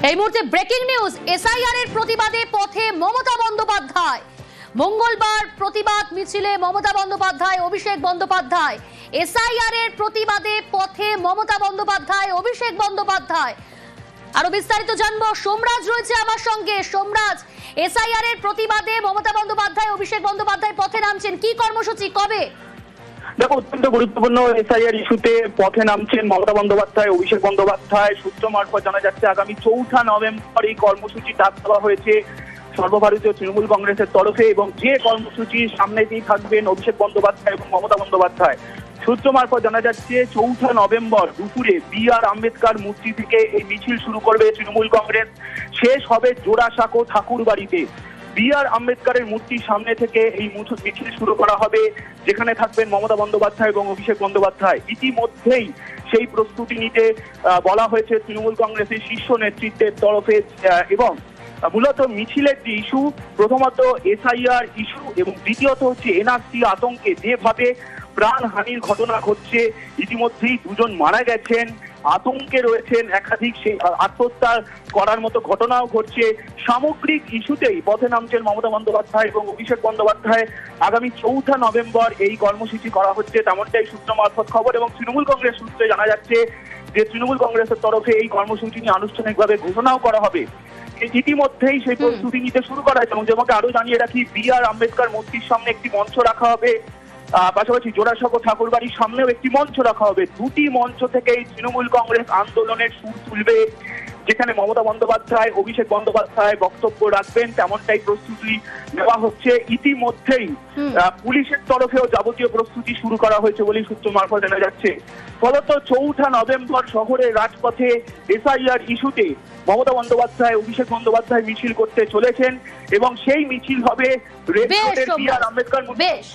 এই মুহূর্তে breaking news, SIR এর প্রতিবাদে পথে মমতা বন্দ্যোপাধ্যায়। মঙ্গলবার প্রতিবাদ মিছিলে মমতা বন্দ্যোপাধ্যায়, অভিষেক বন্দ্যোপাধ্যায়। এসআইআর এর প্রতিবাদে পথে মমতা বন্দ্যোপাধ্যায়, অভিষেক বন্দ্যোপাধ্যায়। আরো বিস্তারিত জানবো, সোমরাজ রয়েছে আমার সঙ্গে। সোমরাজ, এসআইআর এর প্রতিবাদে মমতা বন্দ্যোপাধ্যায়, অভিষেক বন্দ্যোপাধ্যায় পথে নামছেন, কি কর্মসূচি, কবে? দেখো, অত্যন্ত গুরুত্বপূর্ণ এসআইআর ইস্যুতে পথে নামছেন মমতা বন্দ্যোপাধ্যায়, অভিষেক বন্দ্যোপাধ্যায়। সূত্র মারফত জানা যাচ্ছে আগামী 4 নভেম্বর এই কর্মসূচি ডাক দেওয়া হয়েছে সর্বভারতীয় তৃণমূল কংগ্রেসের তরফে, এবং যে কর্মসূচি সামনেতেই থাকবেন অভিষেক বন্দ্যোপাধ্যায় এবং মমতা বন্দ্যোপাধ্যায়। সূত্র মারফত জানা যাচ্ছে 4 নভেম্বর দুপুরে BR আম্বেদকর মূর্তি থেকে এই মিছিল শুরু করবে তৃণমূল কংগ্রেস। শেষ হবে জোড়াসাঁকো ঠাকুরবাড়িতে। BR আম্বেদকরের মূর্তির সামনে থেকে এই মিছিল শুরু করা হবে, যেখানে থাকবেন মমতা বন্দ্যোপাধ্যায় এবং অভিষেক বন্দ্যোপাধ্যায়। ইতিমধ্যেই সেই প্রস্তুতি নিতে বলা হয়েছে তৃণমূল কংগ্রেসের শীর্ষ নেতৃত্বের তরফে। এবং মূলত মিছিলের যে ইস্যু, প্রথমত এসআইআর ইস্যু এবং দ্বিতীয়ত হচ্ছে এনআরসি আতঙ্কে যেভাবে প্রাণহানির ঘটনা ঘটছে, ইতিমধ্যেই 2 জন মারা গেছেন, আতঙ্কে রয়েছেন, একাধিক আত্মহত্যা করার মতো ঘটনাও ঘটছে। সামগ্রিক ইস্যুতেই পথে নামছেন মমতা বন্দ্যোপাধ্যায় এবং অভিষেক বন্দ্যোপাধ্যায়। আগামী 4 নভেম্বর এই কর্মসূচি করা হচ্ছে, তেমনটাই সূত্র মারফত খবর। এবং তৃণমূল কংগ্রেস সূত্রে জানা যাচ্ছে যে তৃণমূল কংগ্রেসের তরফে এই কর্মসূচি নিয়ে আনুষ্ঠানিকভাবে ঘোষণাও করা হবে। ইতিমধ্যেই সেই প্রস্তুতি নিতে শুরু করা হয়েছে। এবং যেমনটা আরো জানিয়ে রাখি, BR আম্বেদকর মূর্তির সামনে একটি মঞ্চ রাখা হবে, পাশাপাশি জোড়াসাঁকো ঠাকুরবাড়ির সামনেও একটি মঞ্চ রাখা হবে। 2টি মঞ্চ থেকেই তৃণমূল কংগ্রেস আন্দোলনের সুর তুলবে, যেখানে মমতা বন্দ্যোপাধ্যায়, অভিষেক বন্দ্যোপাধ্যায় বক্তব্য রাখবেন, তেমনটাই প্রস্তুতি নেওয়া হচ্ছে। ইতিমধ্যেই পুলিশের তরফেও যাবতীয় প্রস্তুতি শুরু করা হয়েছে বলেই সূত্র মারফত জানা যাচ্ছে। ফলত 4 নভেম্বর শহরের রাজপথে এসআইআর ইস্যুতে মমতা বন্দ্যোপাধ্যায়, অভিষেক বন্দ্যোপাধ্যায় মিছিল করতে চলেছেন, এবং সেই মিছিল হবে রেড রোডের BR আম্বেদকর। বেশ।